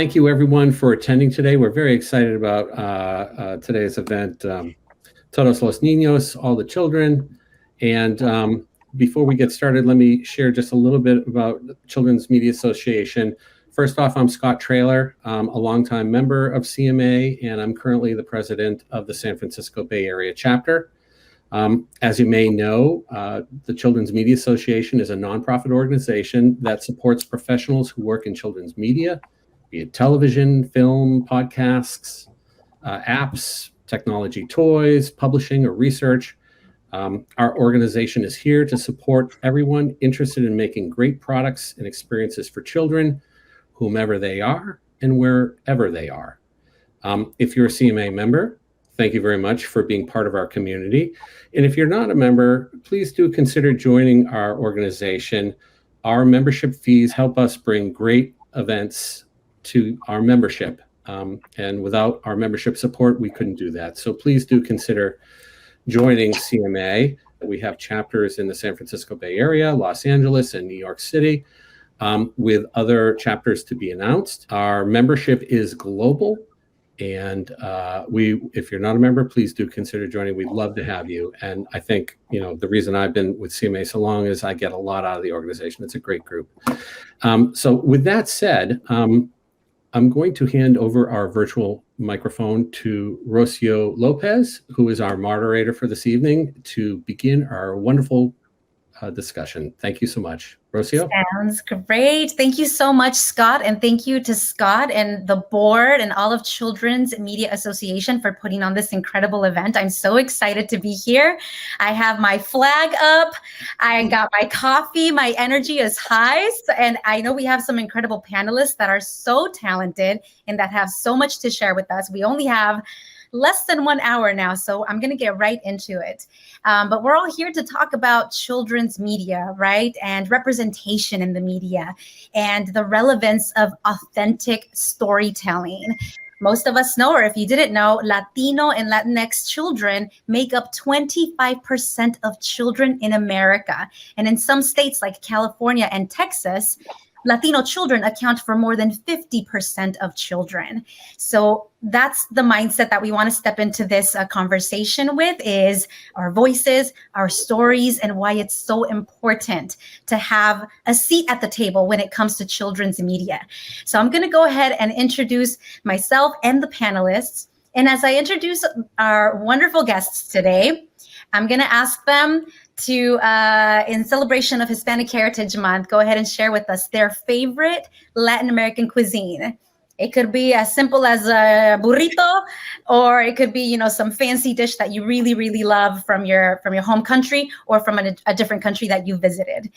thank you everyone for attending today. We're very excited about today's event, Todos los Niños, all the children. And before we get started, let me share just a little bit about Children's Media Association. First off, I'm Scott Traylor, a longtime member of CMA, and I'm currently the president of the San Francisco Bay Area chapter. As you may know, the Children's Media Association is a nonprofit organization that supports professionals who work in children's media, be it television, film, podcasts, apps, technology, toys, publishing, or research. Our organization is here to support everyone interested in making great products and experiences for children, whomever they are and wherever they are. If you're a CMA member, thank you very much for being part of our community. And if you're not a member, please do consider joining our organization. Our membership fees help us bring great events to our membership. And without our membership support, we couldn't do that. So please do consider joining CMA. We have chapters in the San Francisco Bay Area, Los Angeles, and New York City, with other chapters to be announced. Our membership is global. And if you're not a member, please do consider joining. We'd love to have you. And I think, the reason I've been with CMA so long is I get a lot out of the organization. It's a great group. So with that said, I'm going to hand over our virtual microphone to Rocio Lopez, who is our moderator for this evening, to begin our wonderful discussion. Thank you so much. Rocio? Sounds great. Thank you so much, Scott. And thank you to Scott and the board and all of Children's Media Association for putting on this incredible event. I'm so excited to be here. I have my flag up. I got my coffee. My energy is high. And I know we have some incredible panelists that are so talented and that have so much to share with us. We only have less than 1 hour now, so I'm going to get right into it. But we're all here to talk about children's media, right? And representation in the media and the relevance of authentic storytelling. Most of us know, or if you didn't know, Latino and Latinx children make up 25% of children in America. And in some states like California and Texas, Latino children account for more than 50% of children. So that's the mindset that we want to step into this conversation with, is our voices, our stories, and why it's so important to have a seat at the table when it comes to children's media. So I'm going to go ahead and introduce myself and the panelists. And as I introduce our wonderful guests today, I'm going to ask them to, in celebration of Hispanic Heritage Month, go ahead and share with us their favorite Latin American cuisine. It could be as simple as a burrito, or it could be, some fancy dish that you really, really love from your home country or from a different country that you visited.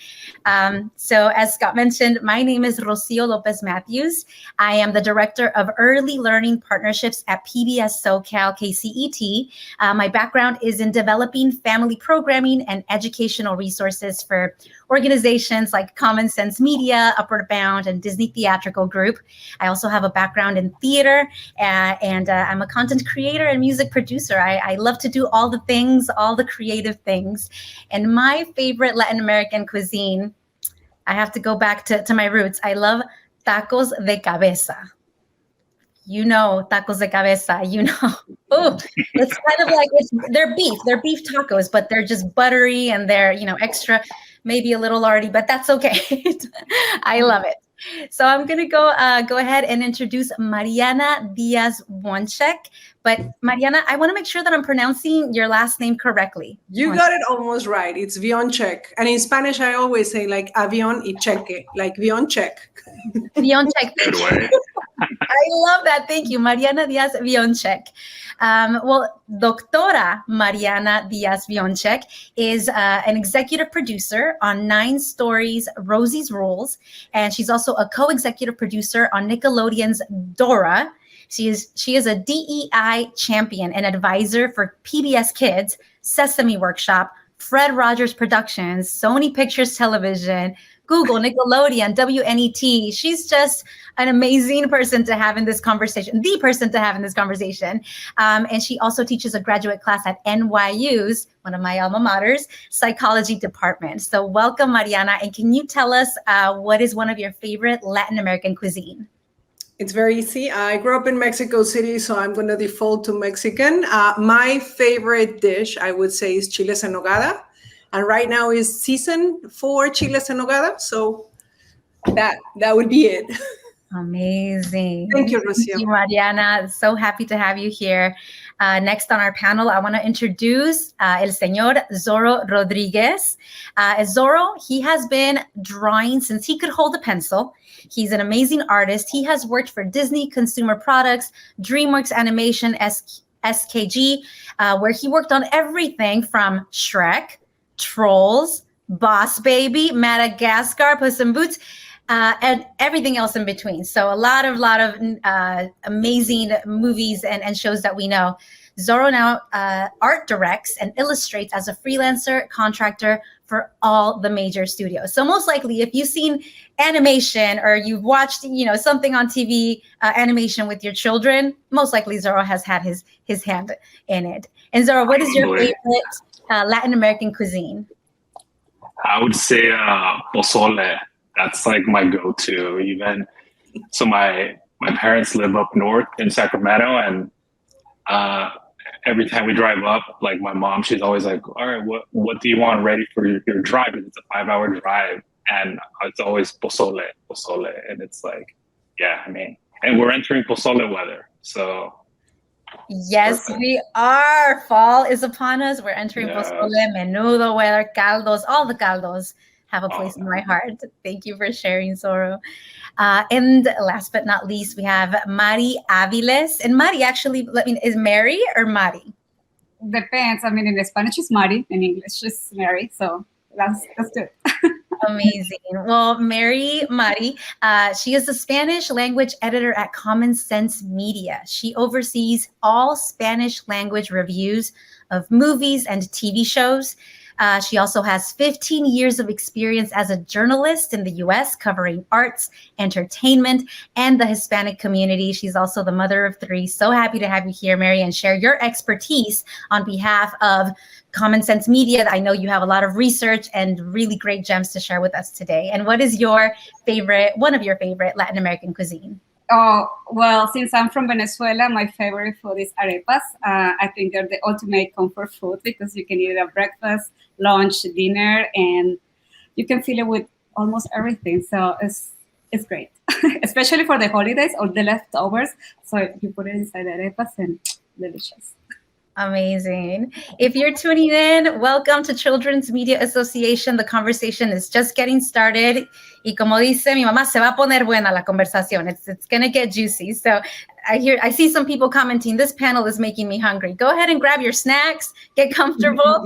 So as Scott mentioned, my name is Rocio Lopez Matthews. I am the Director of Early Learning Partnerships at PBS SoCal KCET. My background is in developing family programming and educational resources for organizations like Common Sense Media, Upward Bound, and Disney Theatrical Group. I also have a background in theater, and I'm a content creator and music producer. I love to do all the things, all the creative things. And my favorite Latin American cuisine, I have to go back to my roots. I love tacos de cabeza. Tacos de cabeza, Oh, it's kind of like, they're beef tacos, but they're just buttery and they're, extra, maybe a little lardy, but that's okay. I love it. So I'm going to go ahead and introduce Mariana Diaz-Wonchek. But Mariana, I want to make sure that I'm pronouncing your last name correctly. You got it almost right. It's Vionchek. And in Spanish, I always say like avión y cheque, like Vionchek. Vionchek. I love that. Thank you, Mariana Diaz-Vionchek. Well, Doctora Mariana Diaz-Vionchek is an executive producer on 9 Stories, Rosie's Rules, and she's also a co-executive producer on Nickelodeon's Dora. She is a DEI champion and advisor for PBS Kids, Sesame Workshop, Fred Rogers Productions, Sony Pictures Television, Google, Nickelodeon, WNET. She's just an amazing person to have in this conversation, the person to have in this conversation. And she also teaches a graduate class at NYU's, one of my alma maters, psychology department. So welcome, Mariana. And can you tell us what is one of your favorite Latin American cuisine? It's very easy. I grew up in Mexico City, so I'm going to default to Mexican. My favorite dish, I would say, is chiles en nogada. And right now is season for chiles en nogada. So that would be it. Amazing. Thank you, Thank Lucio. you, Mariana. So happy to have you here. Next on our panel, I want to introduce El Señor Zorro Rodriguez. Zorro, he has been drawing since he could hold a pencil. He's an amazing artist. He has worked for Disney Consumer Products, DreamWorks Animation, SKG, where he worked on everything from Shrek, Trolls, Boss Baby, Madagascar, Puss in Boots, and everything else in between. So a lot of amazing movies and shows that we know. Zorro now art directs and illustrates as a freelancer contractor for all the major studios. So most likely, if you've seen animation or you've watched, something on TV, animation with your children, most likely Zorro has had his hand in it. And Zorro, what is your favorite Latin American cuisine? I would say pozole. That's like my go-to. Even so, my parents live up north in Sacramento, and every time we drive up, like my mom, she's always like, "All right, what do you want ready for your drive?" Because it's a 5-hour drive, and it's always pozole, and it's like, yeah, I mean, and we're entering pozole weather, so. Yes, perfect. We are. Fall is upon us. We're entering pozole, menudo weather, caldos, all the caldos have a place in my heart. Thank you for sharing, Zorro. And last but not least, we have Mari Aviles. And Mari, actually, is Mary or Mari? Depends. I mean, in Spanish it's Mari, in English it's Mary. So that's good. Amazing. Well, Mari, she is the Spanish language editor at Common Sense Media. She oversees all Spanish language reviews of movies and TV shows. She also has 15 years of experience as a journalist in the U.S., covering arts, entertainment, and the Hispanic community. She's also the mother of 3. So happy to have you here, Mary, and share your expertise on behalf of Common Sense Media. I know you have a lot of research and really great gems to share with us today. And what is one of your favorite Latin American cuisine? Oh, well, since I'm from Venezuela, my favorite food is arepas. I think they're the ultimate comfort food because you can eat it at breakfast, lunch, dinner, and you can fill it with almost everything. So it's great, especially for the holidays or the leftovers. So you put it inside the arepas and delicious. Amazing. If you're tuning in, welcome to Children's Media Association. The conversation is just getting started. Y como dice mi mamá, se va a poner buena la conversación. It's going to get juicy. So I see some people commenting, this panel is making me hungry. Go ahead and grab your snacks, get comfortable.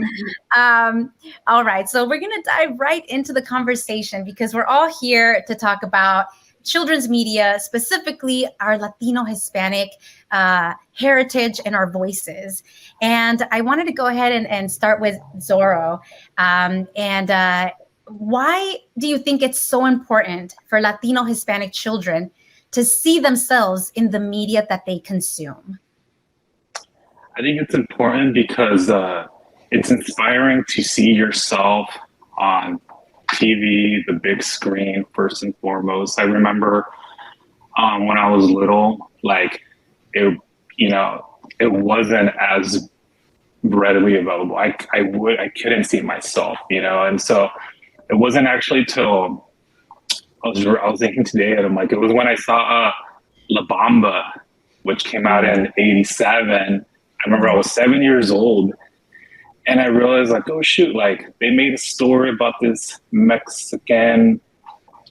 All right. So we're going to dive right into the conversation because we're all here to talk about children's media, specifically our Latino, Hispanic heritage and our voices. And I wanted to go ahead and start with Zorro. Why do you think it's so important for Latino, Hispanic children to see themselves in the media that they consume? I think it's important because it's inspiring to see yourself on TV, the big screen, first and foremost. I remember when I was little, like it wasn't as readily available. I couldn't see myself, and so it wasn't actually till I was thinking today, and I'm like, it was when I saw La Bamba, which came out in '87. I remember I was 7 years old. And I realized, like, oh, shoot, like, they made a story about this Mexican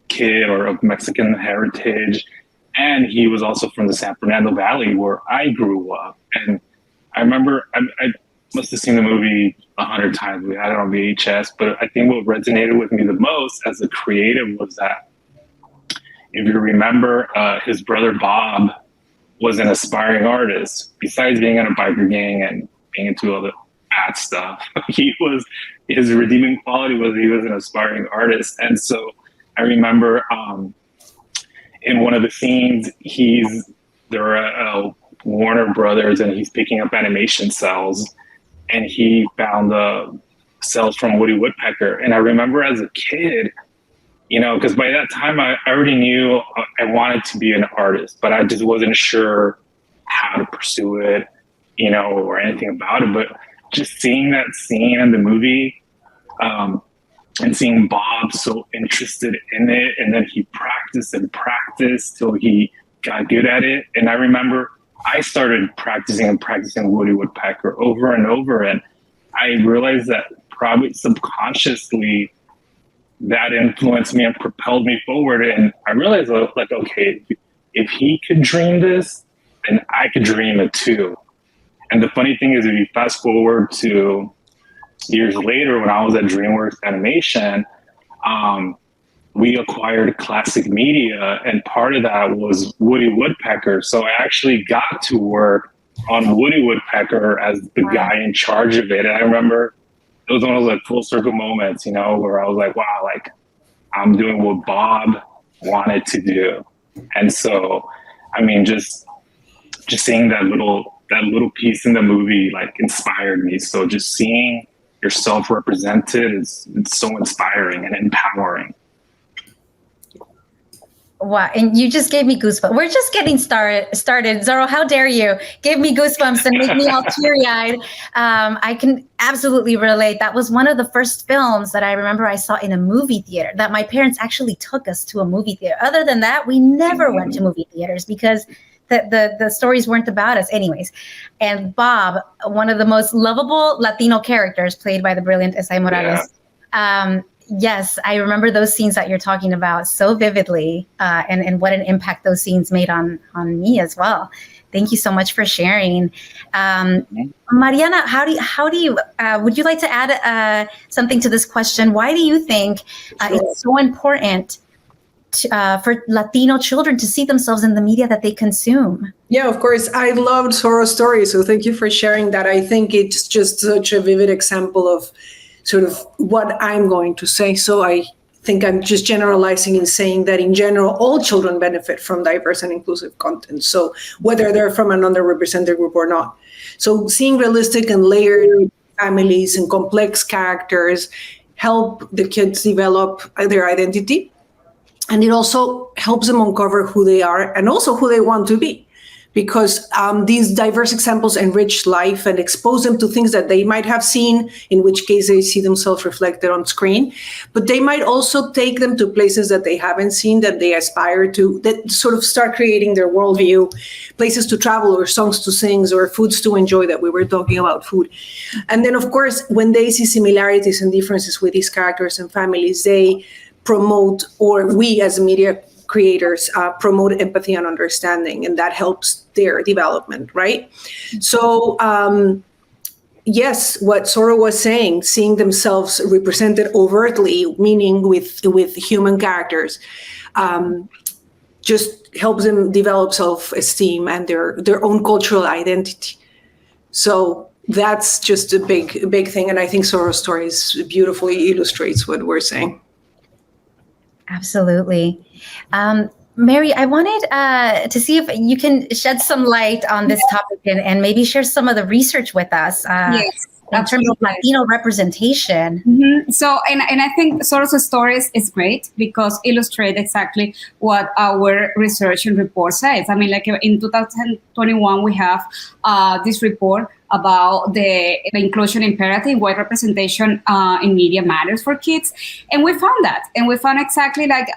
kid or of Mexican heritage. And he was also from the San Fernando Valley where I grew up. And I remember I must have seen the movie 100 times. We had it on VHS. But I think what resonated with me the most as a creative was that, if you remember, his brother Bob was an aspiring artist. Besides being in a biker gang and being into all the bad stuff, his redeeming quality was he was an aspiring artist. And so I remember in one of the scenes, there are Warner Brothers, and he's picking up animation cells, and he found the cells from Woody Woodpecker. And I remember as a kid, because by that time I already knew I wanted to be an artist, but I just wasn't sure how to pursue it, or anything about it. But just seeing that scene in the movie, and seeing Bob so interested in it, and then he practiced and practiced till he got good at it. And I remember I started practicing Woody Woodpecker over and over, and I realized that probably subconsciously that influenced me and propelled me forward. And I realized, like, okay, if he could dream this, then I could dream it too. And the funny thing is, if you fast forward to years later, when I was at DreamWorks Animation, we acquired Classic Media, and part of that was Woody Woodpecker. So I actually got to work on Woody Woodpecker as the guy in charge of it. And I remember it was one of those like full circle moments, where I was like, wow, like I'm doing what Bob wanted to do. And so, I mean, just seeing that little piece in the movie like inspired me. So just seeing yourself represented it's so inspiring and empowering. Wow, and you just gave me goosebumps. We're just getting started. Zorro, how dare you give me goosebumps and make me all teary-eyed. I can absolutely relate. That was one of the first films that I remember I saw in a movie theater, that my parents actually took us to a movie theater. Other than that, we never went to movie theaters because the stories weren't about us anyways. And Bob, one of the most lovable Latino characters, played by the brilliant Esai Morales. Yeah. Yes, I remember those scenes that you're talking about so vividly, and what an impact those scenes made on me as well. Thank you so much for sharing. Mariana, how do you would you like to add something to this question? Why do you think it's so important for Latino children to see themselves in the media that they consume? Yeah, of course. I loved Zorro's story, so thank you for sharing that. I think it's just such a vivid example of sort of what I'm going to say. So I think I'm just generalizing in saying that in general, all children benefit from diverse and inclusive content. So whether they're from an underrepresented group or not. So seeing realistic and layered families and complex characters help the kids develop their identity. And it also helps them uncover who they are and also who they want to be. Because these diverse examples enrich life and expose them to things that they might have seen, in which case they see themselves reflected on screen. But they might also take them to places that they haven't seen, that they aspire to, that sort of start creating their worldview, places to travel or songs to sing or foods to enjoy, that we were talking about food. And then, of course, when they see similarities and differences with these characters and families, they promote, or we as media creators promote empathy and understanding, and that helps their development, right? So yes, what Zorro was saying, seeing themselves represented overtly, meaning with human characters, just helps them develop self-esteem and their own cultural identity. So that's just a big thing, and I think Zorro's story beautifully illustrates what we're saying. Absolutely. Mary, I wanted to see if you can shed some light on this topic and maybe share some of the research with us in terms of Latino representation. Mm-hmm. So, and I think Zorro's stories is great because illustrate exactly what our research and report says. I mean, like in 2021, we have this report about the inclusion imperative, why representation in media matters for kids. And we found that. And we found exactly like,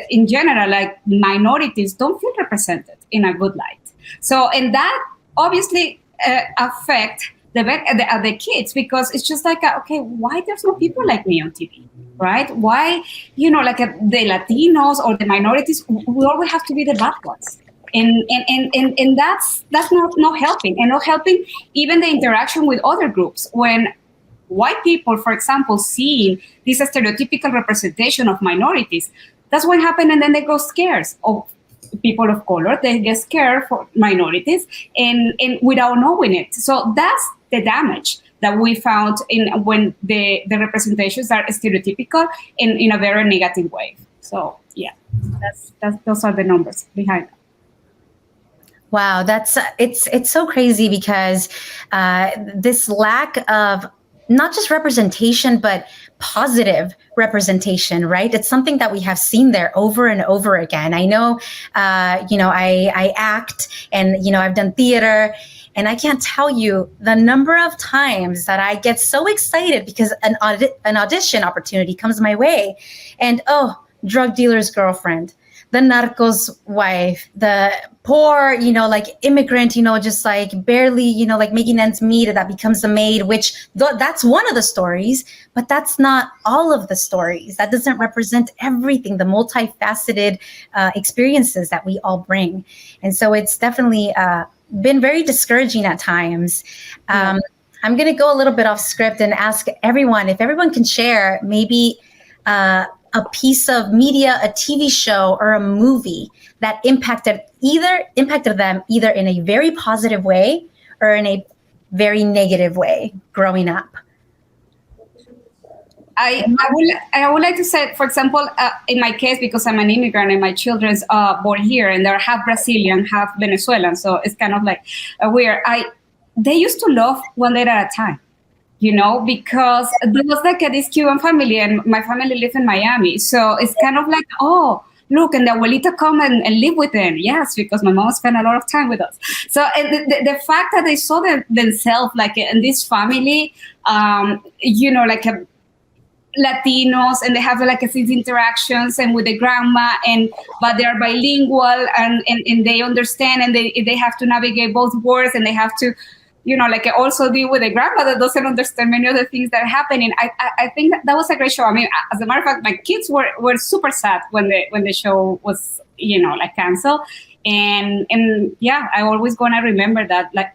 in general, like minorities don't feel represented in a good light. So, and that obviously affect the kids, because it's just like, okay, why there's no people like me on TV, right? Why, like the Latinos or the minorities, we always have to be the bad ones. And that's not helping, and not helping even the interaction with other groups. When white people, for example, see this stereotypical representation of minorities, that's what happened, and then they go scared of people of color. They get scared for minorities, and without knowing it. So that's the damage that we found when the representations are stereotypical in a very negative way. So yeah, those are the numbers behind that. Wow, it's so crazy because this lack of not just representation, but positive representation, right? It's something that we have seen there over and over again. I know, I act, and, I've done theater, and I can't tell you the number of times that I get so excited because an audition opportunity comes my way, and drug dealer's girlfriend, the narco's wife, the poor, immigrant, just like barely, making ends meet, that becomes a maid, which that's one of the stories, but that's not all of the stories. That doesn't represent everything, the multifaceted experiences that we all bring. And so it's definitely been very discouraging at times. I'm going to go a little bit off script and ask everyone if everyone can share maybe a piece of media, a TV show, or a movie that impacted them either in a very positive way or in a very negative way growing up. I would like to say, for example, in my case, because I'm an immigrant and my children's born here, and they're half Brazilian, half Venezuelan, so it's kind of like weird. They used to love One Day at a Time. Because there was like this Cuban family, and my family lives in Miami. So it's kind of like, oh, look, and the abuelita come and live with them. Yes, because my mom spent a lot of time with us. So and the fact that they saw themselves like in this family, like Latinos, and they have like these interactions and with the grandma, but they're bilingual and they understand, and they have to navigate both worlds, and they have to also deal with a grandma that doesn't understand many of the things that are happening. I think that was a great show. I mean, as a matter of fact, my kids were super sad when the show was, canceled. And I always gonna remember that, like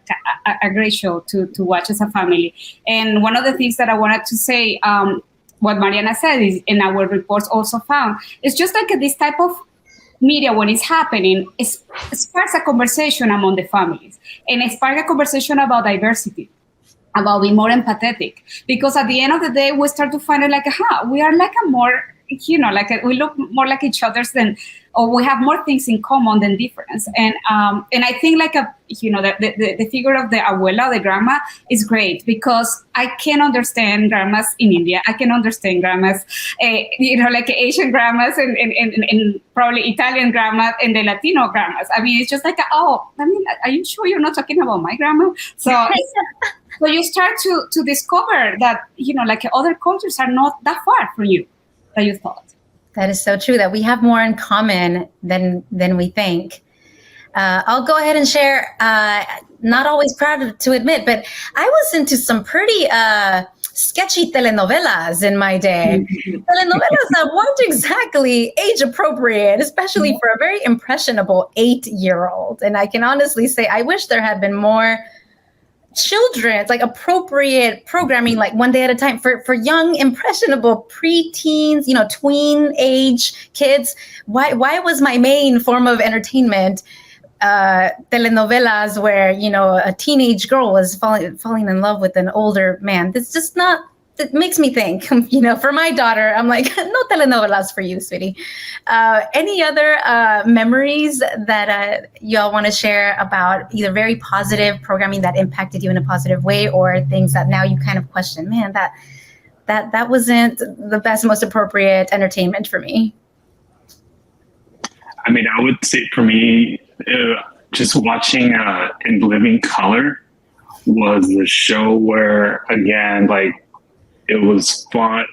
a great show to watch as a family. And one of the things that I wanted to say, what Mariana said is, and our reports also found, is just like this type of media, when it's happening, it sparks a conversation among the families, and it sparks a conversation about diversity, about being more empathetic, because at the end of the day, we start to find it like, we are like a more, we look more like each other's or we have more things in common than difference. And I think like the figure of the abuela, the grandma, is great, because I can understand grandmas in India. I can understand grandmas, like Asian grandmas and probably Italian grandmas and the Latino grandmas. I mean, it's just like, are you sure you're not talking about my grandma? So so you start to discover that, like other cultures are not that far from you that you thought. That is so true, that we have more in common than we think. I'll go ahead and share, not always proud to admit, but I was into some pretty sketchy telenovelas in my day. Telenovelas that weren't exactly age appropriate, especially for a very impressionable 8-year-old. And I can honestly say, I wish there had been more children's, like appropriate programming, like One Day at a Time for young, impressionable preteens, tween age kids. Why was my main form of entertainment telenovelas where, a teenage girl was falling in love with an older man? It's just not, it makes me think, for my daughter, I'm like, no telenovelas for you, sweetie. Any other memories that y'all want to share about either very positive programming that impacted you in a positive way, or things that now you kind of question, man, that wasn't the best, most appropriate entertainment for me? I mean, I would say for me, just watching In Living Color was the show where, again, like, it was fun.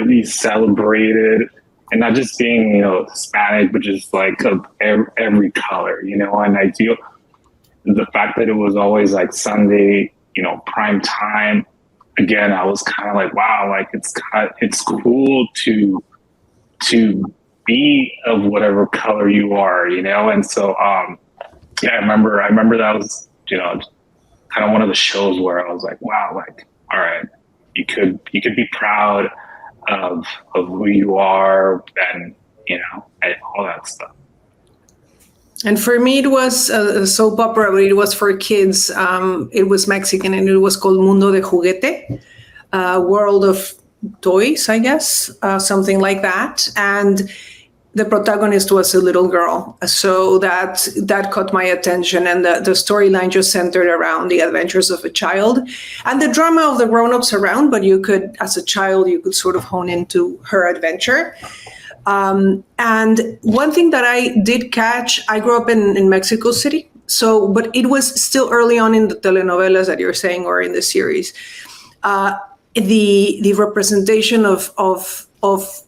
We celebrated, and not just being, Hispanic, but just like of every color, And I feel the fact that it was always like Sunday, prime time. Again, I was kind of like, wow, like it's cool to be of whatever color you are, And so, I remember that was, kind of one of the shows where I was like, wow, like, all right. You could be proud of who you are, and all that stuff. And for me, it was a soap opera, but it was for kids. It was Mexican, and it was called Mundo de Juguete, World of Toys, I guess, something like that. And the protagonist was a little girl. So that caught my attention. And the storyline just centered around the adventures of a child and the drama of the grown-ups around. But you could, as a child, you could sort of hone into her adventure. And one thing that I did catch, I grew up in Mexico City. So, but it was still early on in the telenovelas that you're saying, or in the series. The representation of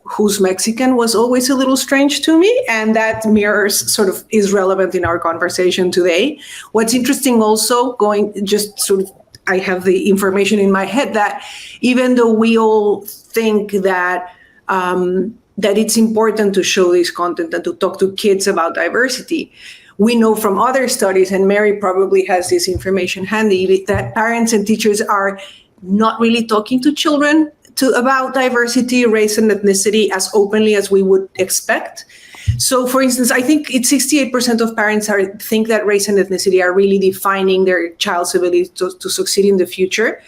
who's Mexican was always a little strange to me, and that mirrors sort of is relevant in our conversation today. What's interesting also, I have the information in my head that even though we all think that that it's important to show this content and to talk to kids about diversity, we know from other studies, and Mary probably has this information handy, that parents and teachers are not really talking to children about diversity, race, and ethnicity as openly as we would expect. So, for instance, I think it's 68% of parents think that race and ethnicity are really defining their child's ability to succeed in the future.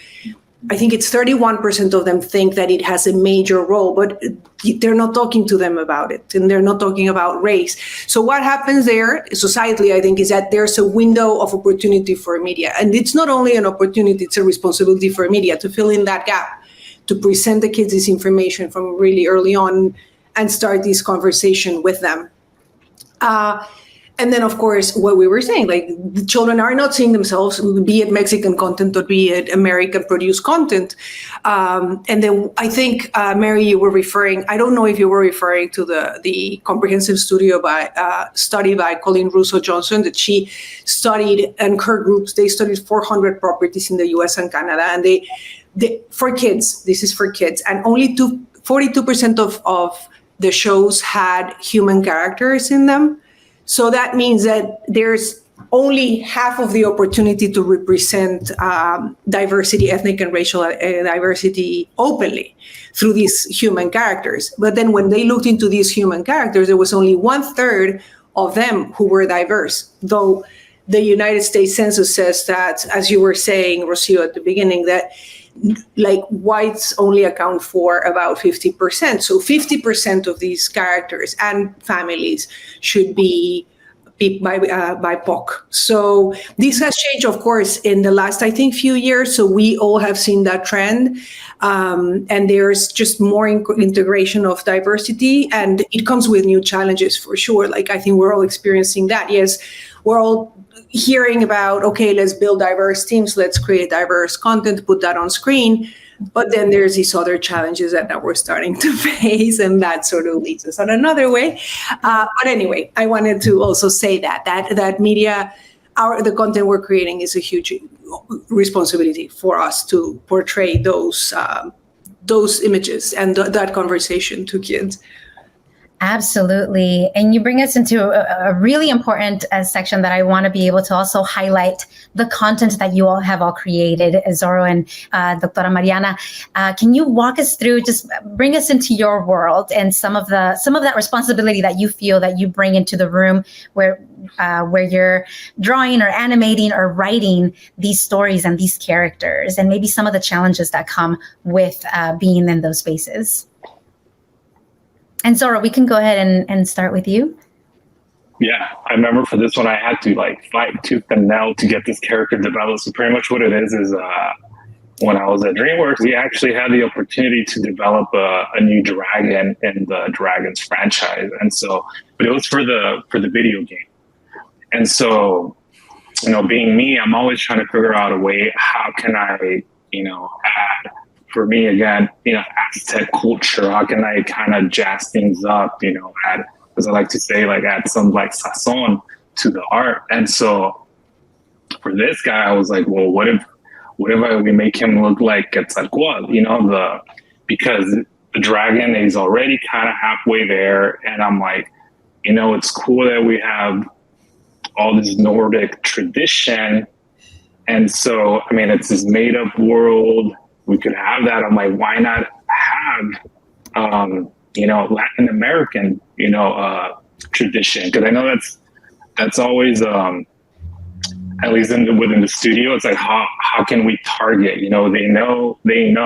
I think it's 31% of them think that it has a major role, but they're not talking to them about it, and they're not talking about race. So what happens there societally, I think, is that there's a window of opportunity for media. And it's not only an opportunity, it's a responsibility for media to fill in that gap, to present the kids this information from really early on and start this conversation with them. And then, of course, what we were saying, like, the children are not seeing themselves, be it Mexican content or be it American-produced content. And then I think, Mary, you were referring, I don't know if you were referring to the comprehensive study by Colleen Russo Johnson that she studied, and her groups, they studied 400 properties in the US and Canada, and they for kids, this is for kids, and only 42% of the shows had human characters in them. So that means that there's only half of the opportunity to represent diversity, ethnic and racial diversity openly through these human characters. But then when they looked into these human characters, there was only 1/3 of them who were diverse, though the United States Census says that, as you were saying, Rocio, at the beginning, that like whites only account for about 50%. So 50% of these characters and families should be BIPOC. So this has changed, of course, in the last, I think, few years. So we all have seen that trend. And there's just more integration of diversity, and it comes with new challenges for sure. Like, I think we're all experiencing that. Yes, we're all hearing about, okay, let's build diverse teams, let's create diverse content, put that on screen. But then there's these other challenges that now we're starting to face, and that sort of leads us on another way. But anyway, I wanted to also say that media, the content we're creating is a huge responsibility for us to portray those images and that conversation to kids. Absolutely. And you bring us into a really important section that I want to be able to also highlight the content that you all have all created, Zorro and Doctora Mariana. Can you walk us through, just bring us into your world and some of that responsibility that you feel that you bring into the room where you're drawing or animating or writing these stories and these characters, and maybe some of the challenges that come with being in those spaces? And Zorro, we can go ahead and start with you. Yeah, I remember for this one, I had to fight tooth and nail to get this character developed. So pretty much what it is when I was at DreamWorks, we actually had the opportunity to develop a new dragon in the Dragons franchise. And so, but it was for the video game. And so, being me, I'm always trying to figure out a way, how can I, add, for me, again, Aztec culture, how can I kind of jazz things up, add, as I like to say, add some sazon to the art. And so for this guy, I was like, well, what if we make him look like Quetzalcoatl, because the dragon is already kind of halfway there. And I'm like, it's cool that we have all this Nordic tradition. And so, it's this made up world. We could have that. I'm like, why not have, Latin American, tradition? Because I know that's always, at least within the studio, it's like, how can we target? They know being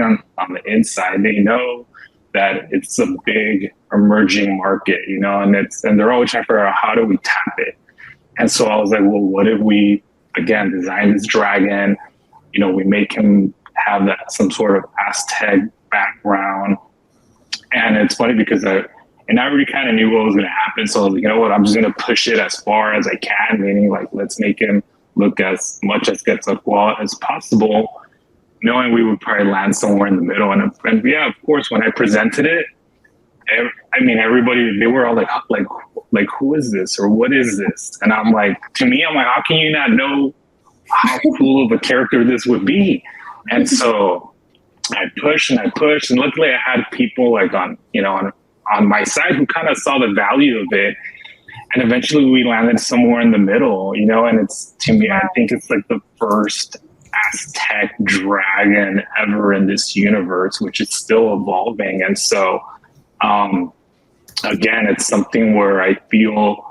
on the inside, they know that it's a big emerging market, you know, and they're always trying to figure out how do we tap it. And so I was like, well, what if we, again, design this dragon, you know, we make him have that some sort of Aztec background. And it's funny because I already kind of knew what was going to happen. So I was like, you know what, I'm just going to push it as far as I can, meaning like, let's make him look as much as Quetzalcoatl as possible, knowing we would probably land somewhere in the middle. And yeah, of course, when I presented it, I mean, everybody, they were all like, who is this or what is this? And I'm like, to me, I'm like, how can you not know how cool of a character this would be? And so I pushed and luckily I had people like on my side who kind of saw the value of it. And eventually we landed somewhere in the middle, you know, and it's, to me, I think it's like the first Aztec dragon ever in this universe, which is still evolving. And so, again, it's something where I feel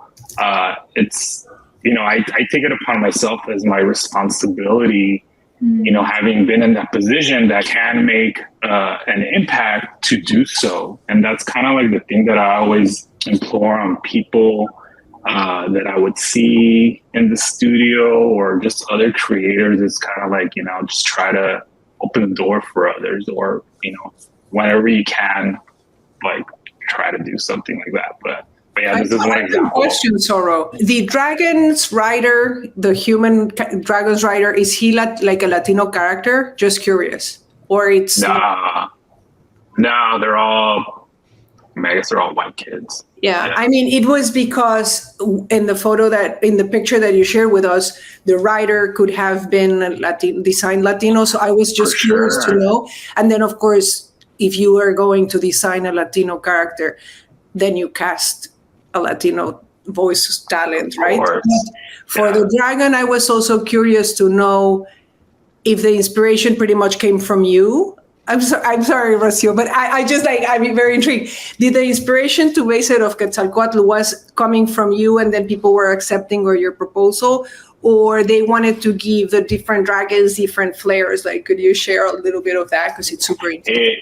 it's, you know, I take it upon myself as my responsibility, you know, having been in that position that can make an impact to do so. And that's kind of like the thing that I always implore on people that I would see in the studio or just other creators. Is kind of like, you know, just try to open the door for others, or, you know, whenever you can, like, try to do something like that. But yeah, this is one example. Question, Zorro. The dragon's rider, the human dragon's rider, is he like a Latino character? Just curious. Or it's... No, they're all, I guess they're all white kids. Yeah, I mean, it was because in the picture that you shared with us, the rider could have been designed Latino. So I was just curious to know. And then, of course, if you were going to design a Latino character, then you cast a Latino voice talent, right? For the dragon, I was also curious to know if the inspiration pretty much came from you. I'm sorry, Rocio, but I'm very intrigued. Did the inspiration to base it off Quetzalcoatl was coming from you and then people were accepting or your proposal, or they wanted to give the different dragons different flares? Like, could you share a little bit of that? Because it's super interesting.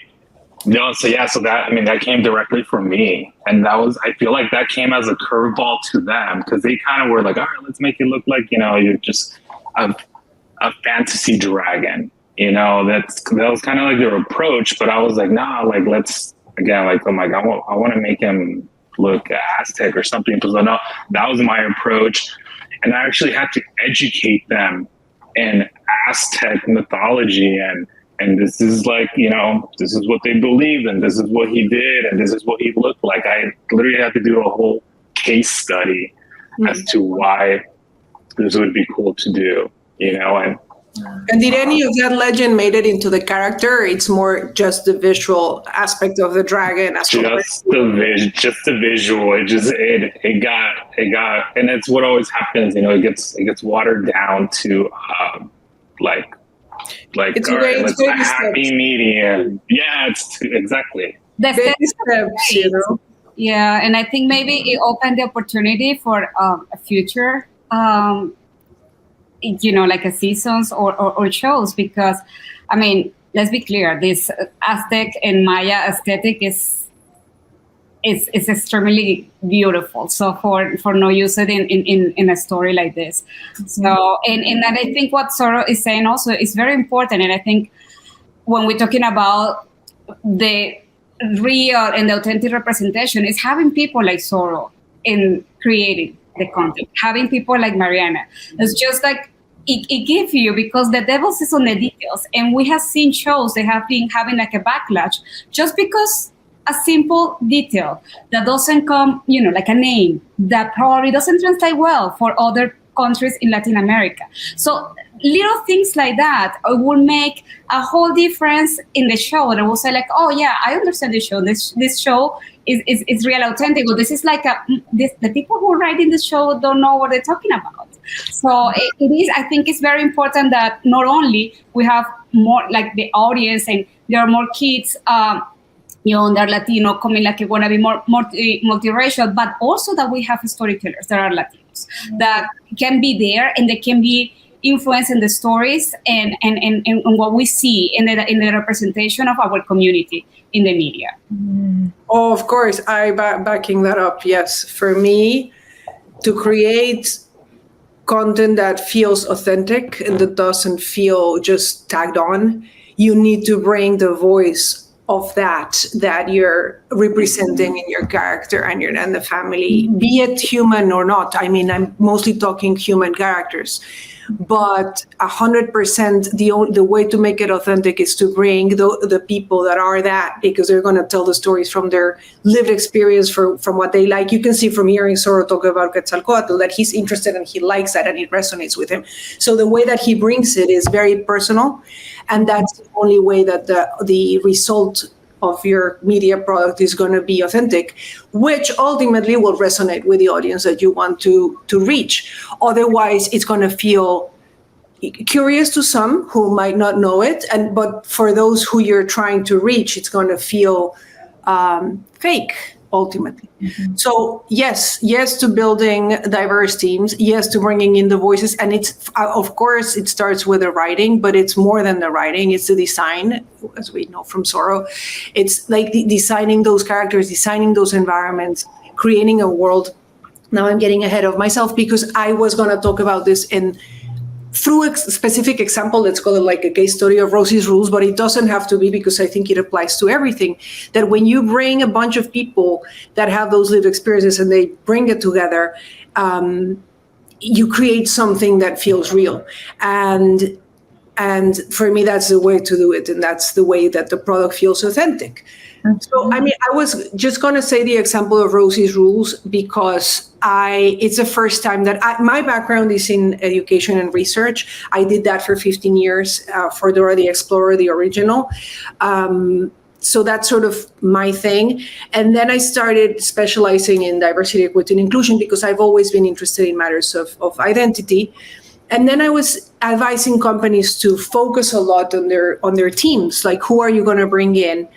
So that, I mean, that came directly from me. And that was, I feel like that came as a curveball to them, because they kind of were like, all right, let's make it look like, you know, you're just a fantasy dragon. You know, that was kind of like their approach, but I was like, nah, like, let's, again, like, I'm like, I want to make him look Aztec or something, because I know that was my approach. And I actually had to educate them in Aztec mythology, and this is like, you know, this is what they believed, and this is what he did, and this is what he looked like. I literally had to do a whole case study as to why this would be cool to do, you know. And did any of that legend made it into the character? It's more just the visual aspect of the dragon. Just the visual. It got, and it's what always happens. You know, it gets watered down to like it's all right, let's a happy steps. medium. Yeah, it's exactly. Baby steps, you know. Yeah, and I think maybe it opened the opportunity for a future. You know, like a seasons or shows, because, I mean, let's be clear, this Aztec and Maya aesthetic is extremely beautiful. So for no use it in a story like this. So, and I think what Zorro is saying also is very important. And I think when we're talking about the real and the authentic representation, is having people like Zorro in creating the content, having people like Mariana. It's just like, it gives you, because the devil is on the details. And we have seen shows that have been having like a backlash just because a simple detail that doesn't come, you know, like a name that probably doesn't translate well for other countries in Latin America. So little things like that will make a whole difference in the show. And I will say like, oh yeah, I understand the show. This show is real authentic. Well, this is like the people who write in the show don't know what they're talking about. So it is, I think it's very important that not only we have more like the audience and there are more kids, you know, they're Latino coming, like want to be more multiracial, but also that we have storytellers that are Latinos that can be there and they can be influence in the stories and what we see in the representation of our community in the media. Oh, of course, backing that up. Yes, for me, to create content that feels authentic and that doesn't feel just tagged on, you need to bring the voice of that you're representing in your character and the family, be it human or not. I mean, I'm mostly talking human characters, but 100% the way to make it authentic is to bring the people that are that, because they're going to tell the stories from their lived experience, from what they like. You can see from hearing Zorro talk about Quetzalcoatl that he's interested and he likes that and it resonates with him. So the way that he brings it is very personal, and that's the only way that the result of your media product is going to be authentic, which ultimately will resonate with the audience that you want to reach. Otherwise, it's going to feel curious to some who might not know it, but for those who you're trying to reach, it's going to feel fake ultimately. So yes to building diverse teams, yes to bringing in the voices, and it's of course it starts with the writing, but it's more than the writing, it's the design, as we know from Zorro. It's like designing those characters, designing those environments, creating a world. Now I'm getting ahead of myself because I was going to talk about this through a specific example. Let's call it like a case study of Rosie's Rules, but it doesn't have to be, because I think it applies to everything. That when you bring a bunch of people that have those lived experiences and they bring it together, you create something that feels real. And for me, that's the way to do it. And that's the way that the product feels authentic. So, I mean, I was just going to say the example of Rosie's Rules because it's the first time that my background is in education and research. I did that for 15 years for Dora the Explorer, the original. So that's sort of my thing. And then I started specializing in diversity, equity, and inclusion because I've always been interested in matters of identity. And then I was advising companies to focus a lot on their teams, like who are you going to bring in?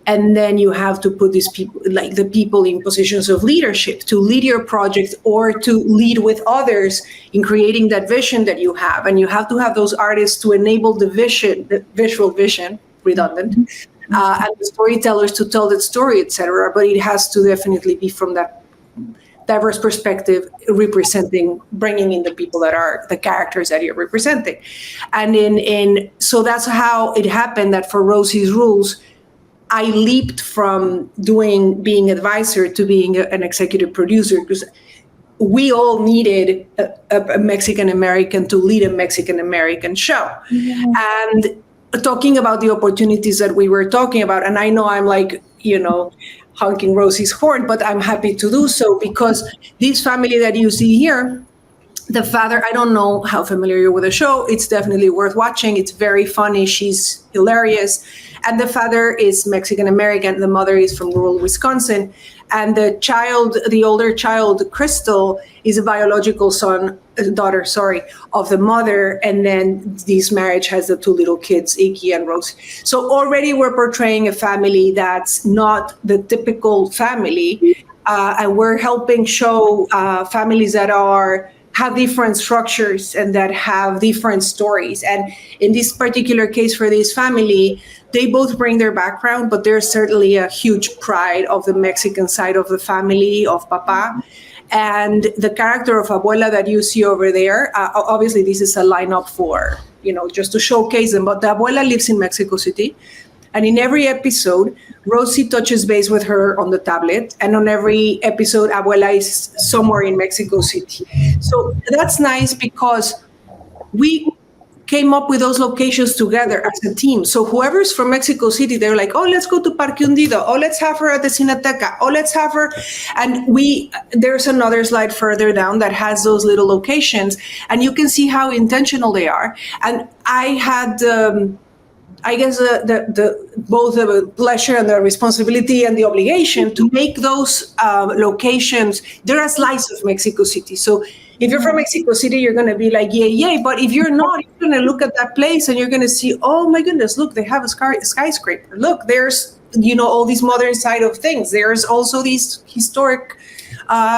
And then you have to put these people, like the people in positions of leadership to lead your project or to lead with others in creating that vision that you have. And you have to have those artists to enable the vision, the visual vision, redundant, and the storytellers to tell that story, etc. But it has to definitely be from that diverse perspective, representing, bringing in the people that are the characters that you're representing. And so that's how it happened that for Rosie's Rules, I leaped from being advisor to being an executive producer, because we all needed a Mexican American to lead a Mexican American show. And talking about the opportunities that we were talking about, and I know I'm like, honking Rosie's horn, but I'm happy to do so because this family that you see here, the father, I don't know how familiar you're with the show. It's definitely worth watching. It's very funny. She's hilarious. And the father is Mexican American. The mother is from rural Wisconsin. And the older child, Crystal, is a biological daughter of the mother. And then this marriage has the two little kids, Iki and Rosie. So already we're portraying a family that's not the typical family. And we're helping show families that have different structures and that have different stories. And in this particular case for this family, they both bring their background, but there's certainly a huge pride of the Mexican side of the family, of Papa. And the character of Abuela that you see over there, obviously this is a lineup for, just to showcase them, but the Abuela lives in Mexico City. And in every episode, Rosie touches base with her on the tablet. And on every episode, Abuela is somewhere in Mexico City. So that's nice because we came up with those locations together as a team. So whoever's from Mexico City, they're like, oh, let's go to Parque Hundido. Oh, let's have her at the Cineteca. Oh, let's have her. And there's another slide further down that has those little locations. And you can see how intentional they are. And I had... I guess both the pleasure and the responsibility and the obligation to make those locations, they're a slice of Mexico City. So if you're from Mexico City, you're going to be like, yay. But if you're not, you're going to look at that place and you're going to see, oh my goodness, look, they have a skyscraper. Look, there's, all these modern side of things. There's also these historic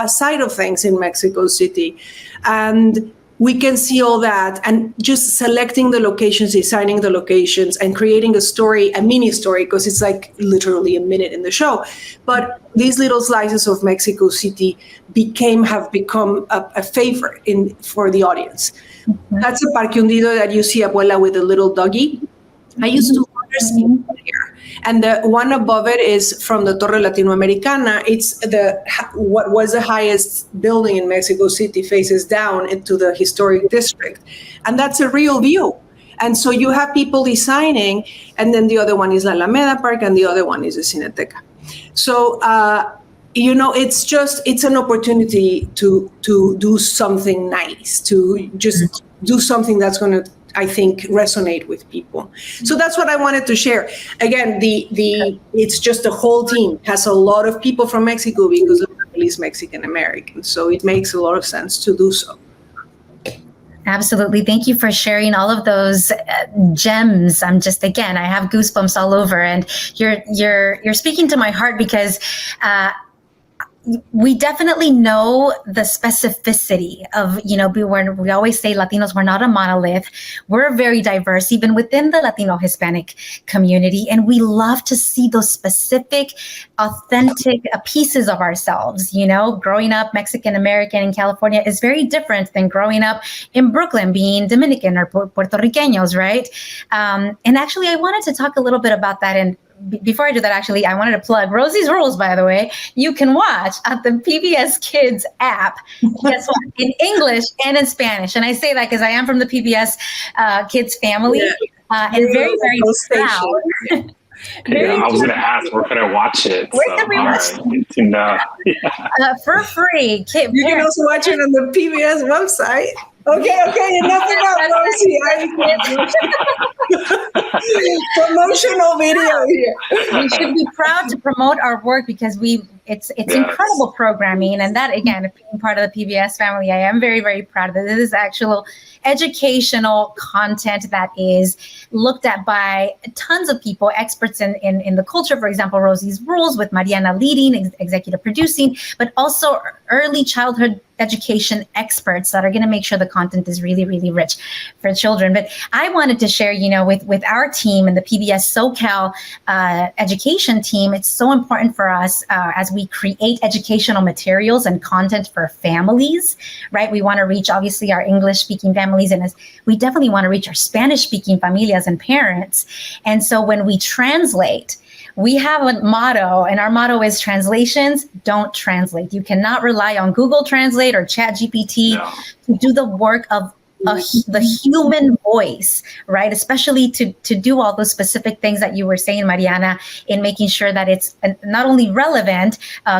side of things in Mexico City. And we can see all that, and just selecting the locations, designing the locations, and creating a story, a mini story, because it's like literally a minute in the show. But these little slices of Mexico City have become a favorite for the audience. That's a Parque Hundido that you see Abuela with a little doggy. I used to see here, and the one above it is from the Torre Latinoamericana. It's what was the highest building in Mexico City, faces down into the historic district, and that's a real view. And so you have people designing, and then the other one is La Alameda Park, and the other one is the Cineteca. So it's an opportunity to do something nice, to just do something that's going to, I think, resonate with people. So that's what I wanted to share. Again, it's just the whole team has a lot of people from Mexico because the family is Mexican American. So it makes a lot of sense to do so. Absolutely. Thank you for sharing all of those gems. I have goosebumps all over, and you're speaking to my heart because we definitely know the specificity of, we always say Latinos, we're not a monolith. We're very diverse, even within the Latino Hispanic community. And we love to see those specific, authentic pieces of ourselves. Growing up Mexican American in California is very different than growing up in Brooklyn, being Dominican or Puerto Ricanos, right? And actually, I wanted to talk a little bit about that. And before I do that, actually, I wanted to plug Rosie's Rules, by the way. You can watch at the PBS Kids app, guess what, in English and in Spanish. And I say that because I am from the PBS Kids family, and very, very proud. I was going to ask, where could I watch it? Where can we watch it? For free. You can also watch it on the PBS website. Okay, enough about Rosie. Promotional video here. We should be proud to promote our work because it's incredible programming, and that, again, being part of the PBS family, I am very, very proud of it. This is actual educational content that is looked at by tons of people, experts in the culture. For example, Rosie's Rules with Mariana leading, executive producing, but also early childhood education experts that are going to make sure the content is really, really rich for children. But I wanted to share, with our team and the PBS SoCal education team, it's so important for us as we create educational materials and content for families, right? We want to reach, obviously, our English-speaking families, and we definitely want to reach our Spanish-speaking familias and parents. And so when we translate, we have a motto, and our motto is translations don't translate. You cannot rely on Google Translate or ChatGPT to do the work of the human voice, right? Especially to do all those specific things that you were saying, Mariana, in making sure that it's not only relevant,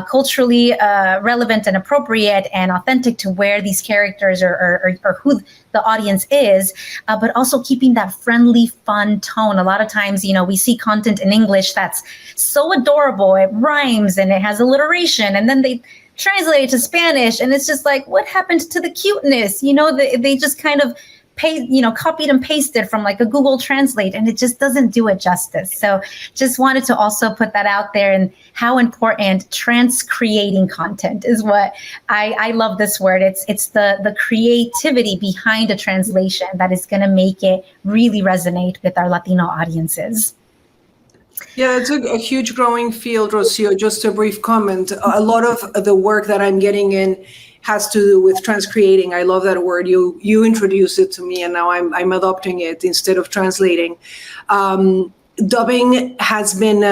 culturally relevant and appropriate and authentic to where these characters or who the audience is, but also keeping that friendly, fun tone. A lot of times, we see content in English that's so adorable, it rhymes and it has alliteration, and then they translate it to Spanish, and it's just like, what happened to the cuteness? They just kind of copied and pasted from like a Google Translate, and it just doesn't do it justice. So just wanted to also put that out there, and how important transcreating content is. What I love this word. It's the creativity behind a translation that is going to make it really resonate with our Latino audiences. Yeah, it's a huge growing field, Rocio. Just a brief comment. A lot of the work that I'm getting in has to do with transcreating. I love that word. You introduced it to me, and now I'm adopting it instead of translating. Dubbing has been,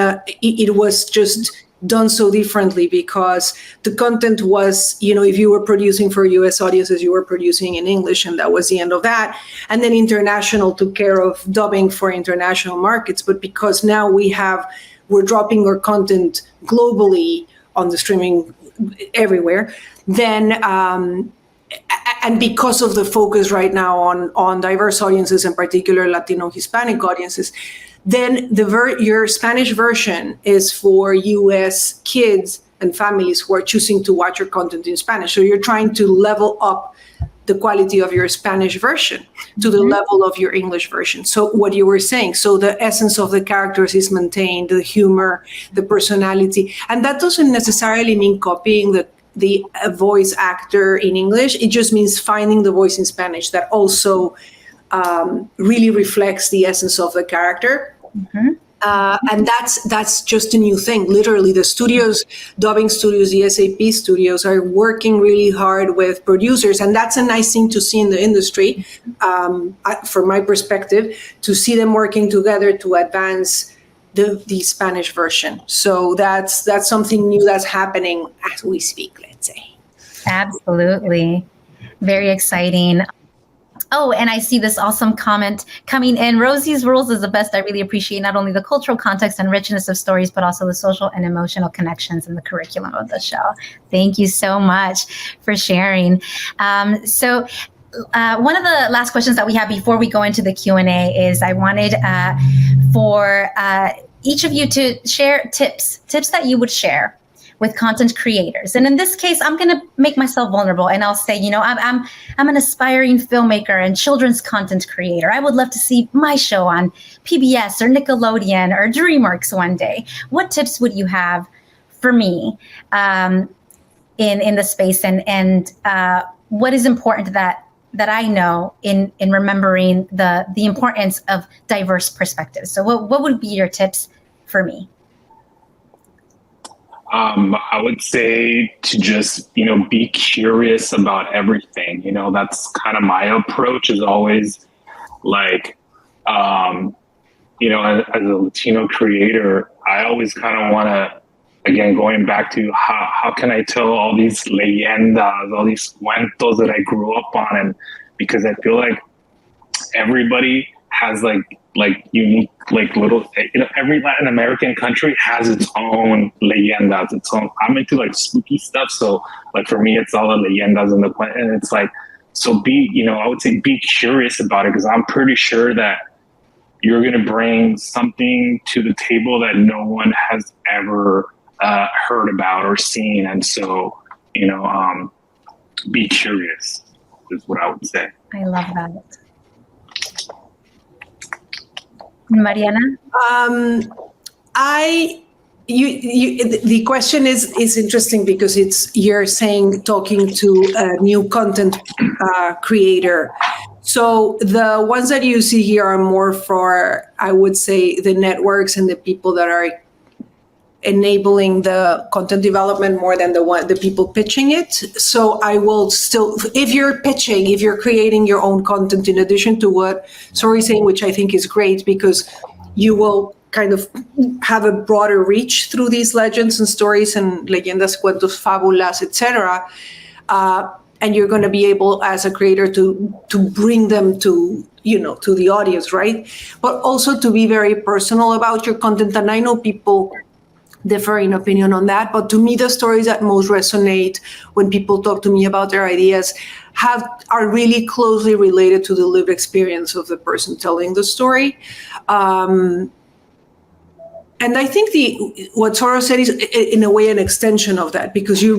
it was just done so differently because the content was, if you were producing for US audiences, you were producing in English, and that was the end of that. And then international took care of dubbing for international markets. But because now we're dropping our content globally on the streaming everywhere, then, and because of the focus right now on diverse audiences, in particular Latino Hispanic audiences, then your Spanish version is for US kids and families who are choosing to watch your content in Spanish. So you're trying to level up the quality of your Spanish version to the level of your English version. So what you were saying, so the essence of the characters is maintained, the humor, the personality, and that doesn't necessarily mean copying the voice actor in English. It just means finding the voice in Spanish that also really reflects the essence of the character. And that's just a new thing. Literally, the studios, dubbing studios, the SAP studios are working really hard with producers. And that's a nice thing to see in the industry, from my perspective, to see them working together to advance the Spanish version. So that's something new that's happening as we speak, let's say. Absolutely. Very exciting. Oh, and I see this awesome comment coming in. Rosie's Rules is the best. I really appreciate not only the cultural context and richness of stories, but also the social and emotional connections in the curriculum of the show. Thank you so much for sharing. So one of the last questions that we have before we go into the Q&A is I wanted for each of you to share tips that you would share with content creators. And in this case, I'm going to make myself vulnerable and I'll say, I'm an aspiring filmmaker and children's content creator. I would love to see my show on PBS or Nickelodeon or DreamWorks one day. What tips would you have for me in the space, and what is important that I know in remembering the importance of diverse perspectives? So what would be your tips for me? I would say to just, be curious about everything. That's kind of my approach, is always like, as a Latino creator, I always kind of want to, again, going back to how can I tell all these leyendas, all these cuentos that I grew up on, and because I feel like everybody has like unique, little, every Latin American country has its own leyendas, its own. I'm into spooky stuff, so for me, it's all the leyendas and and it's so I would say be curious about it, because I'm pretty sure that you're gonna bring something to the table that no one has ever heard about or seen, and so be curious is what I would say. I love that. Mariana? The question is interesting because you're talking to a new content creator. So the ones that you see here are more for, I would say, the networks and the people that are enabling the content development more than the people pitching it. So I will still, if you're creating your own content in addition to what Sori's saying, which I think is great, because you will kind of have a broader reach through these legends and stories and leyendas, cuentos, fábulas, etc. And you're going to be able, as a creator, to bring them to the audience, right? But also to be very personal about your content. And I know people differ in opinion on that, but to me, the stories that most resonate when people talk to me about their ideas are really closely related to the lived experience of the person telling the story. And I think what Sora said is in a way an extension of that, because you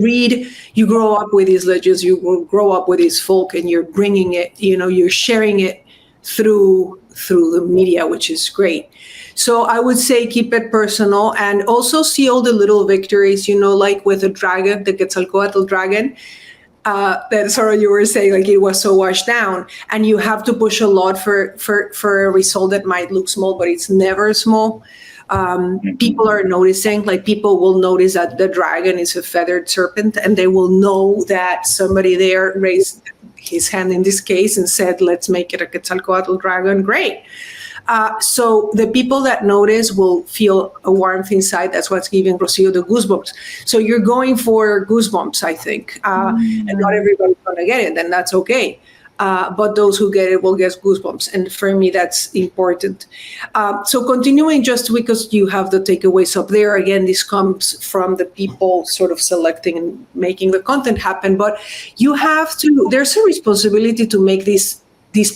grow up with these legends, you grow up with these folk, and you're bringing it, you're sharing it through the media, which is great. So I would say keep it personal, and also see all the little victories, like with the dragon, the Quetzalcoatl dragon, that Sora, you were saying, it was so washed down, and you have to push a lot for a result that might look small, but it's never small. People are noticing, people will notice that the dragon is a feathered serpent, and they will know that somebody there raised his hand in this case and said, let's make it a Quetzalcoatl dragon. Great. So the people that notice will feel a warmth inside. That's what's giving Rocio the goosebumps. So you're going for goosebumps, I think. And not everybody's going to get it, and that's okay. But those who get it will get goosebumps. And for me, that's important. So continuing, just because you have the takeaways up there, again, this comes from the people sort of selecting and making the content happen. But there's a responsibility to make this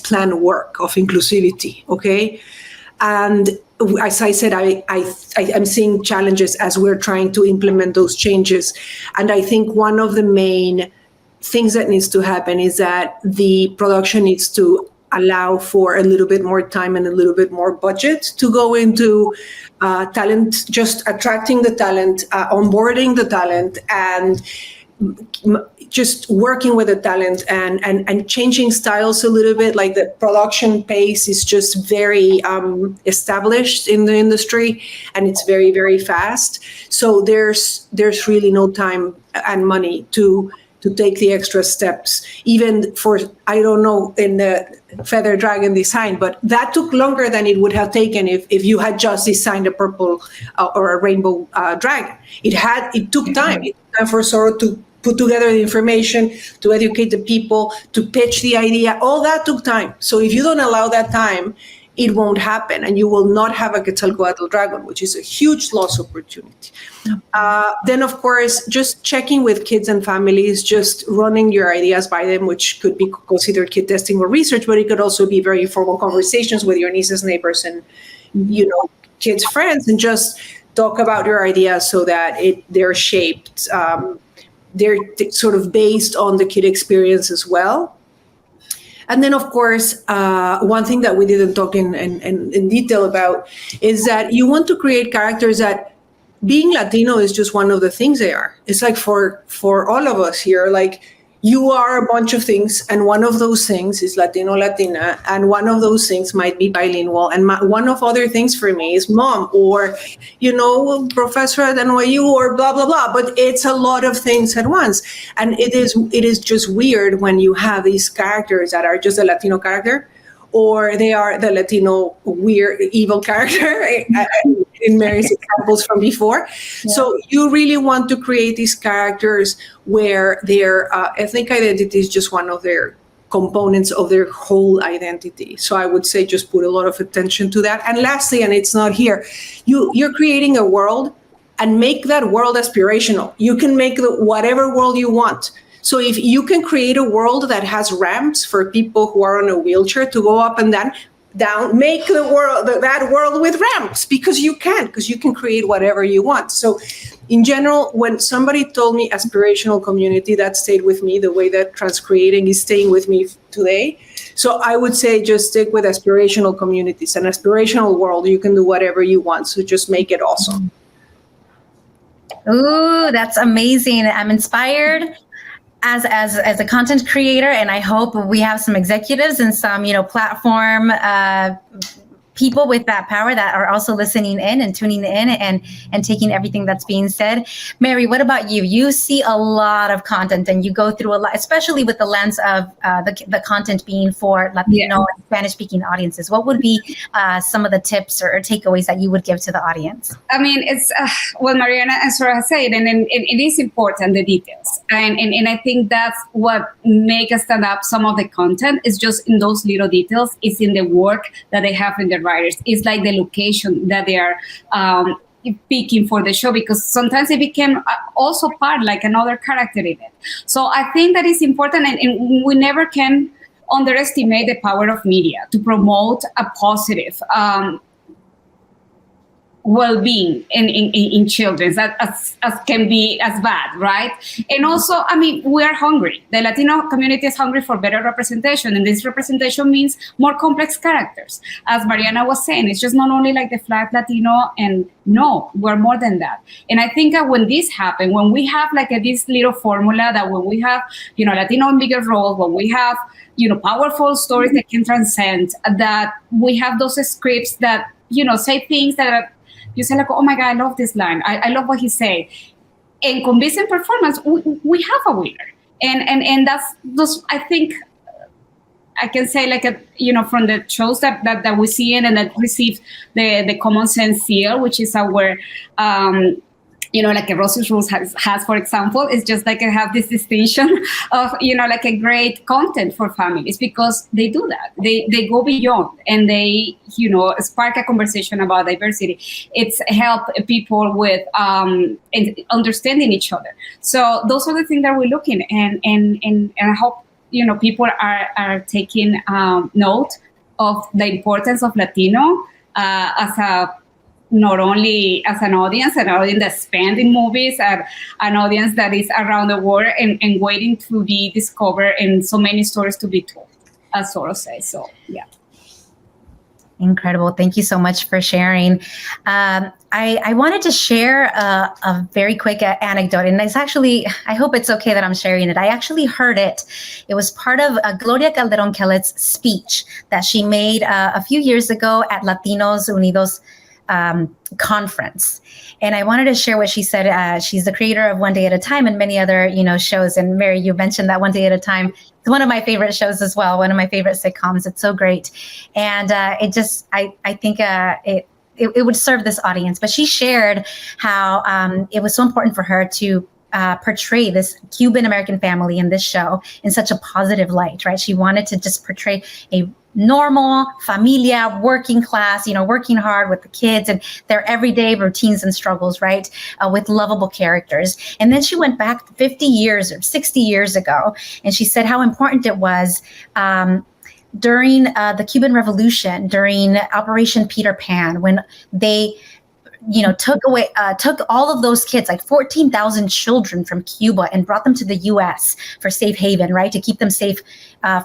plan work of inclusivity, okay? And as I said, I'm seeing challenges as we're trying to implement those changes. And I think one of the main things that needs to happen is that the production needs to allow for a little bit more time and a little bit more budget to go into talent, just attracting the talent, onboarding the talent, and just working with the talent and changing styles a little bit. Like the production pace is just very established in the industry, and it's very, very fast. So there's really no time and money to take the extra steps, even for, I don't know, in the feather dragon design, but that took longer than it would have taken if you had just designed a purple or a rainbow dragon. It took time. It took time for Zorro to put together the information, to educate the people, to pitch the idea. All that took time. So if you don't allow that time, it won't happen, and you will not have a Quetzalcoatl dragon, which is a huge lost opportunity. Then, of course, just checking with kids and families, just running your ideas by them, which could be considered kid testing or research, but it could also be very informal conversations with your nieces, neighbors, and kids' friends, and just talk about your ideas so that they're shaped. They're sort of based on the kid experience as well. And then, of course, one thing that we didn't talk in detail about is that you want to create characters that being Latino is just one of the things they are. It's like for all of us here, like you are a bunch of things, and one of those things is Latino, Latina, and one of those things might be bilingual, and one of other things for me is mom, or professor at NYU, or blah blah blah. But it's a lot of things at once, and it is just weird when you have these characters that are just a Latino character, or they are the Latino weird evil character in Mary's examples from before. Yeah. So you really want to create these characters where their ethnic identity is just one of their components of their whole identity. So I would say just put a lot of attention to that. And lastly, and it's not here, you're creating a world, and make that world aspirational. You can make whatever world you want. So if you can create a world that has ramps for people who are on a wheelchair to go up and down, make that world with ramps, because you can create whatever you want. So in general, when somebody told me aspirational community, that stayed with me the way that transcreating is staying with me today. So I would say just stick with aspirational communities, an aspirational world. You can do whatever you want. So just make it awesome. Ooh, that's amazing. I'm inspired as a content creator, and I hope we have some executives and some platform people with that power that are also listening in and tuning in and taking everything that's being said. Mary, what about you? You see a lot of content, and you go through a lot, especially with the lens of the content being for Latino and Spanish-speaking audiences. What would be some of the tips or takeaways that you would give to the audience? I mean, it's what Mariana and Sora said, and it is important, the details. And I think that's what makes us stand up. Some of the content is just in those little details. It's in the work that they have in the writers. It's like the location that they are picking for the show, because sometimes it became also part like another character in it. So I think that is important, and we never can underestimate the power of media to promote a positive well-being in children as can be as bad, right? And also, I mean, we are hungry. The Latino community is hungry for better representation, and this representation means more complex characters. As Mariana was saying, it's just not only like the flat Latino, and no, we're more than that. And I think that when this happens, when we have like this little formula, that when we have, Latino in bigger roles, when we have, powerful stories that can transcend, that we have those scripts that, say things that are, you say like, oh my God, I love this line. I love what he said. In convincing performance, we have a winner. And that's those, I think I can say like, from the shows that we see and that receive the Common Sense seal, which is our, like a Rose's Rules has, for example, it's just like I have this distinction of, like a great content for families, because they do that. They go beyond, and they, spark a conversation about diversity. It's help people with understanding each other. So those are the things that we're looking at, and I hope, people are taking note of the importance of Latino not only as an audience that spend in movies, an audience that is around the world and waiting to be discovered, and so many stories to be told, as Sora says. So, yeah. Incredible. Thank you so much for sharing. I wanted to share a very quick anecdote, and it's actually, I hope it's okay that I'm sharing it. I actually heard it. It was part of Gloria Calderon Kellett's speech that she made a few years ago at Latinos Unidos conference. And I wanted to share what she said. She's the creator of One Day at a Time and many other, shows. And Mary, you mentioned that One Day at a Time. It's one of my favorite shows as well. One of my favorite sitcoms. It's so great. And I think it would serve this audience. But she shared how it was so important for her to portray this Cuban American family in this show in such a positive light, right? She wanted to just portray a normal familia, working class, working hard with the kids and their everyday routines and struggles, right? With lovable characters. And then she went back 50 years or 60 years ago, and she said how important it was during the Cuban Revolution, during Operation Peter Pan, when they took all of those kids, like 14,000 children from Cuba, and brought them to the U.S. for safe haven, right? To keep them safe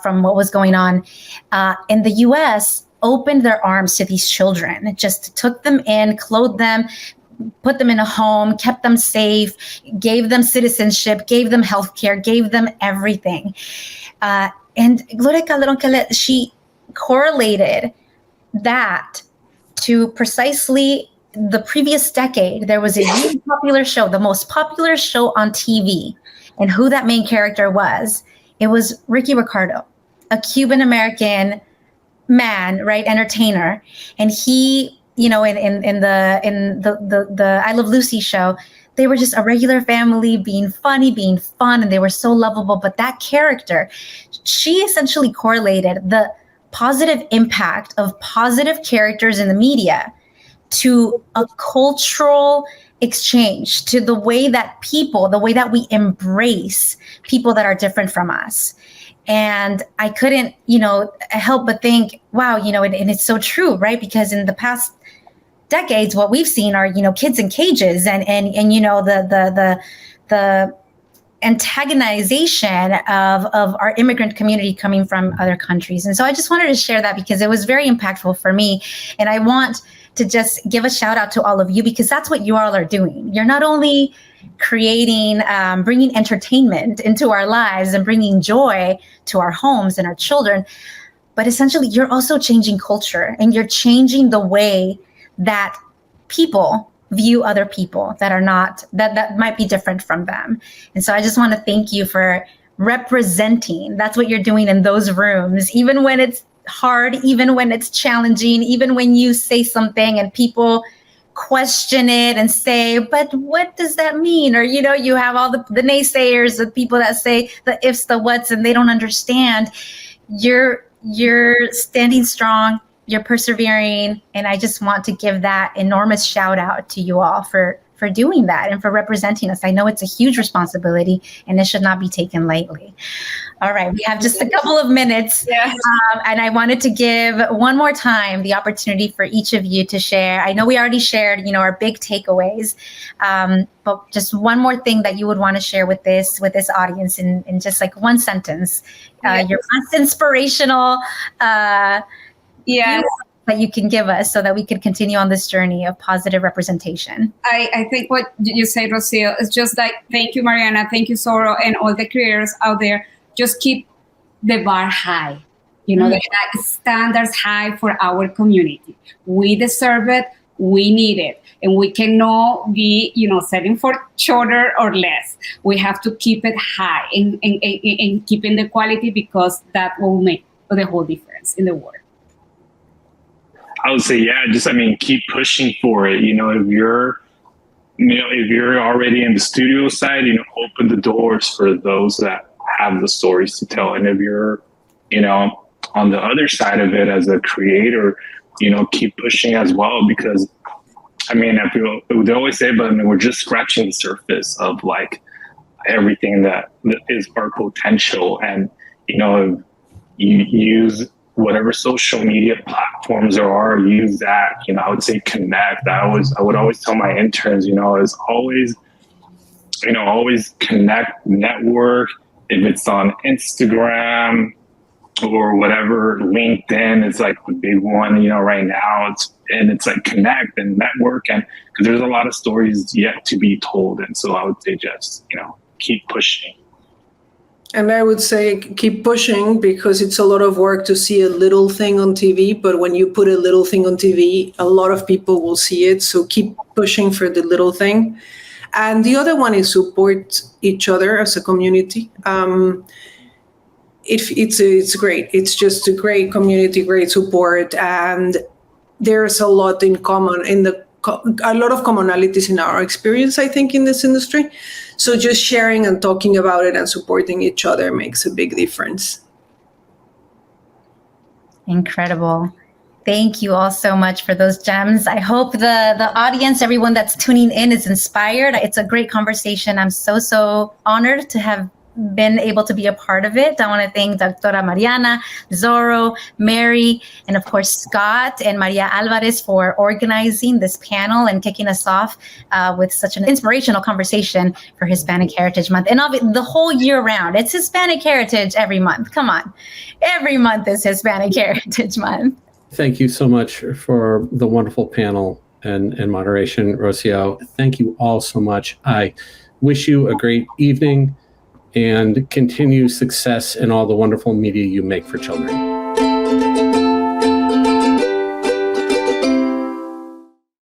from what was going on. And the U.S. opened their arms to these children. It just took them in, clothed them, put them in a home, kept them safe, gave them citizenship, gave them healthcare, gave them everything. And Gloria Calderon Kellett, she correlated that to precisely the previous decade. There was a really popular show, the most popular show on TV, and who that main character was. It was Ricky Ricardo, a Cuban American man, right, entertainer, and he, in the I Love Lucy show, they were just a regular family being funny, being fun, and they were so lovable. But that character, she essentially correlated the positive impact of positive characters in the media to a cultural exchange, to the way that we embrace people that are different from us. And I couldn't, help but think, wow, and it's so true, right? Because in the past decades, what we've seen are, kids in cages and the antagonization of our immigrant community coming from other countries. And so I just wanted to share that because it was very impactful for me. And I want to just give a shout out to all of you, because that's what you all are doing. You're not only creating, bringing entertainment into our lives and bringing joy to our homes and our children, but essentially you're also changing culture, and you're changing the way that people view other people that are not, that might be different from them. And so I just want to thank you for representing. That's what you're doing in those rooms, even when it's hard, even when it's challenging, even when you say something and people question it and say, but what does that mean? Or, you have all the naysayers, the people that say the ifs, the whats, and they don't understand. You're standing strong, you're persevering. And I just want to give that enormous shout out to you all for doing that and for representing us. I know it's a huge responsibility, and it should not be taken lightly. All right, we have just a couple of minutes. Yes. And I wanted to give one more time the opportunity for each of you to share. I know we already shared, our big takeaways, but just one more thing that you would want to share with this audience in just like one sentence. Yes. Your most inspirational that you can give us so that we could continue on this journey of positive representation. I think what you say, Rocio, is just like, thank you, Mariana, thank you, Soro, and all the creators out there. Just keep the bar high, the standards high for our community. We deserve it, we need it, and we cannot be, setting for shorter or less. We have to keep it high and keeping the quality, because that will make the whole difference in the world. I would say, keep pushing for it. If you're already in the studio side, open the doors for those that have the stories to tell. And if you're, on the other side of it as a creator, keep pushing as well, because they always say, but we're just scratching the surface of like everything that is our potential. And, if you use whatever social media platforms there are, use that. I would say connect. I would always tell my interns, is always connect, network. If it's on Instagram, or whatever. LinkedIn is like the big one, you know, right now. It's like connect and network, and because there's a lot of stories yet to be told. And so I would say just, you know, keep pushing. And I would say keep pushing, because it's a lot of work to see a little thing on TV. But when you put a little thing on TV, a lot of people will see it. So keep pushing for the little thing. And the other one is support each other as a community. It's great. It's just a great community, great support, and there's a lot in common a lot of commonalities in our experience, I think, in this industry. So just sharing and talking about it and supporting each other makes a big difference. Incredible. Thank you all so much for those gems. I hope the audience, everyone that's tuning in, is inspired. It's a great conversation. I'm so honored to have been able to be a part of it. I want to thank Dr. Mariana, Zorro, Mary, and of course Scott and Maria Alvarez for organizing this panel and kicking us off with such an inspirational conversation for Hispanic Heritage Month. And the whole year round, it's Hispanic Heritage every month. Come on. Every month is Hispanic Heritage Month. Thank you so much for the wonderful panel and moderation, Rocio. Thank you all so much. I wish you a great evening and continue success in all the wonderful media you make for children.